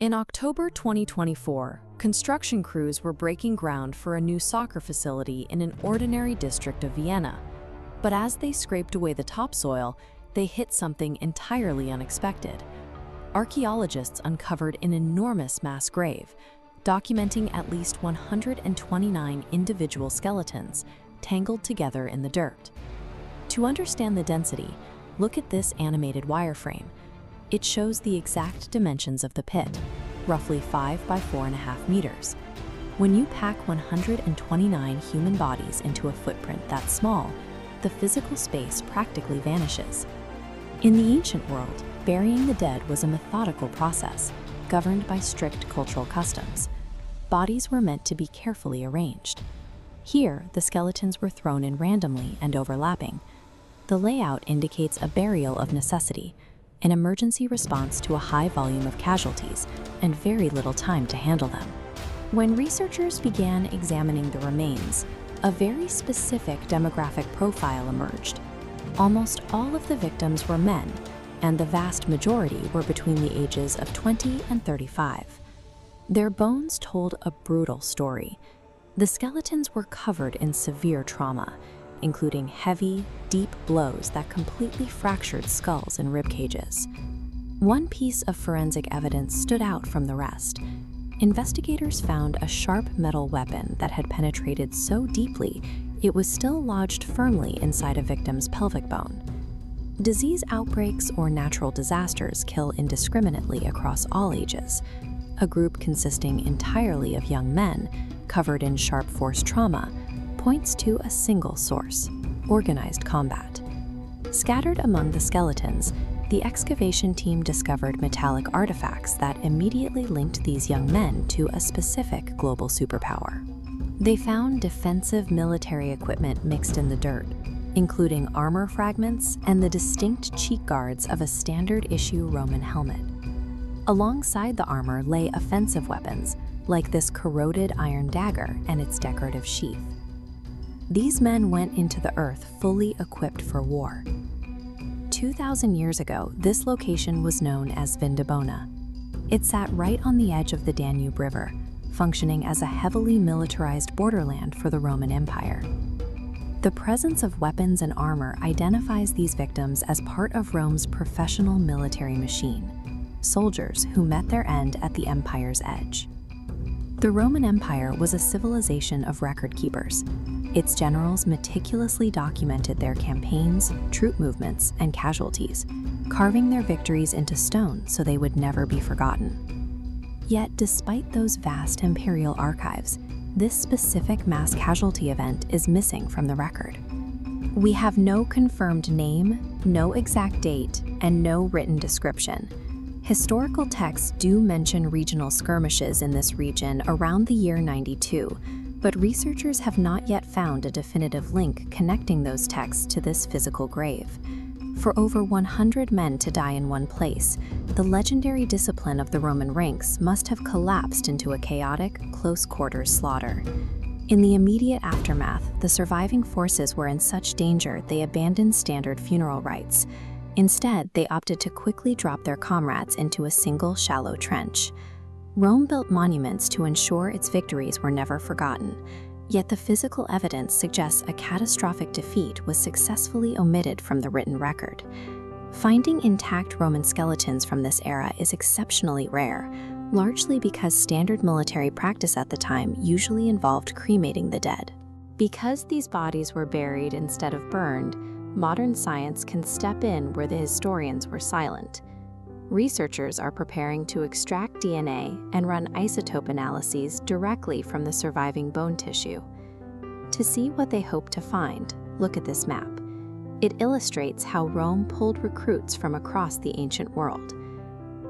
In October 2024, construction crews were breaking ground for a new soccer facility in an ordinary district of Vienna. But as they scraped away the topsoil, they hit something entirely unexpected. Archaeologists uncovered an enormous mass grave, documenting at least 129 individual skeletons tangled together in the dirt. To understand the density, look at this animated wireframe. It shows the exact dimensions of the pit, roughly 5 by 4.5 meters. When you pack 129 human bodies into a footprint that small, the physical space practically vanishes. In the ancient world, burying the dead was a methodical process, governed by strict cultural customs. Bodies were meant to be carefully arranged. Here, the skeletons were thrown in randomly and overlapping. The layout indicates a burial of necessity, an emergency response to a high volume of casualties and very little time to handle them. When researchers began examining the remains, a very specific demographic profile emerged. Almost all of the victims were men, and the vast majority were between the ages of 20 and 35. Their bones told a brutal story. The skeletons were covered in severe trauma, including heavy, deep blows that completely fractured skulls and rib cages. One piece of forensic evidence stood out from the rest. Investigators found a sharp metal weapon that had penetrated so deeply it was still lodged firmly inside a victim's pelvic bone. Disease outbreaks or natural disasters kill indiscriminately across all ages. A group consisting entirely of young men, covered in sharp force trauma, points to a single source: organized combat. Scattered among the skeletons, the excavation team discovered metallic artifacts that immediately linked these young men to a specific global superpower. They found defensive military equipment mixed in the dirt, including armor fragments and the distinct cheek guards of a standard-issue Roman helmet. Alongside the armor lay offensive weapons, like this corroded iron dagger and its decorative sheath. These men went into the earth fully equipped for war. 2,000 years ago, this location was known as Vindobona. It sat right on the edge of the Danube River, functioning as a heavily militarized borderland for the Roman Empire. The presence of weapons and armor identifies these victims as part of Rome's professional military machine, soldiers who met their end at the empire's edge. The Roman Empire was a civilization of record keepers. Its generals meticulously documented their campaigns, troop movements, and casualties, carving their victories into stone so they would never be forgotten. Yet, despite those vast imperial archives, this specific mass casualty event is missing from the record. We have no confirmed name, no exact date, and no written description. Historical texts do mention regional skirmishes in this region around the year 92, but researchers have not yet found a definitive link connecting those texts to this physical grave. For over 100 men to die in one place, the legendary discipline of the Roman ranks must have collapsed into a chaotic, close-quarters slaughter. In the immediate aftermath, the surviving forces were in such danger they abandoned standard funeral rites. Instead, they opted to quickly drop their comrades into a single shallow trench. Rome built monuments to ensure its victories were never forgotten, yet the physical evidence suggests a catastrophic defeat was successfully omitted from the written record. Finding intact Roman skeletons from this era is exceptionally rare, largely because standard military practice at the time usually involved cremating the dead. Because these bodies were buried instead of burned, modern science can step in where the historians were silent. Researchers are preparing to extract DNA and run isotope analyses directly from the surviving bone tissue. To see what they hope to find, look at this map. It illustrates how Rome pulled recruits from across the ancient world.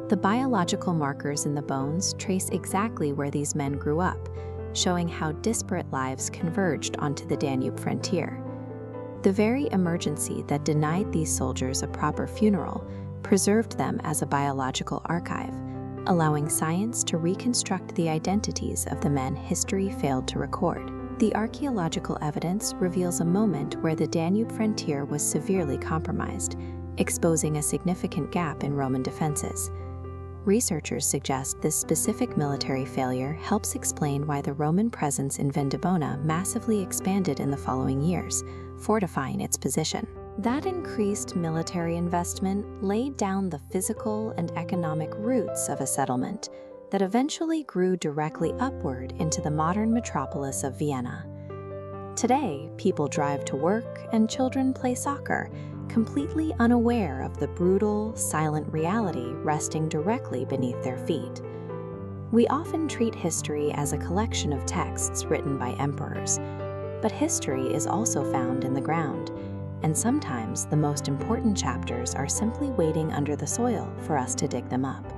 The biological markers in the bones trace exactly where these men grew up, showing how disparate lives converged onto the Danube frontier. The very emergency that denied these soldiers a proper funeral preserved them as a biological archive, allowing science to reconstruct the identities of the men history failed to record. The archaeological evidence reveals a moment where the Danube frontier was severely compromised, exposing a significant gap in Roman defenses. Researchers suggest this specific military failure helps explain why the Roman presence in Vindobona massively expanded in the following years, fortifying its position. That increased military investment laid down the physical and economic roots of a settlement that eventually grew directly upward into the modern metropolis of Vienna. Today, people drive to work and children play soccer, completely unaware of the brutal, silent reality resting directly beneath their feet. We often treat history as a collection of texts written by emperors, but history is also found in the ground, and sometimes the most important chapters are simply waiting under the soil for us to dig them up.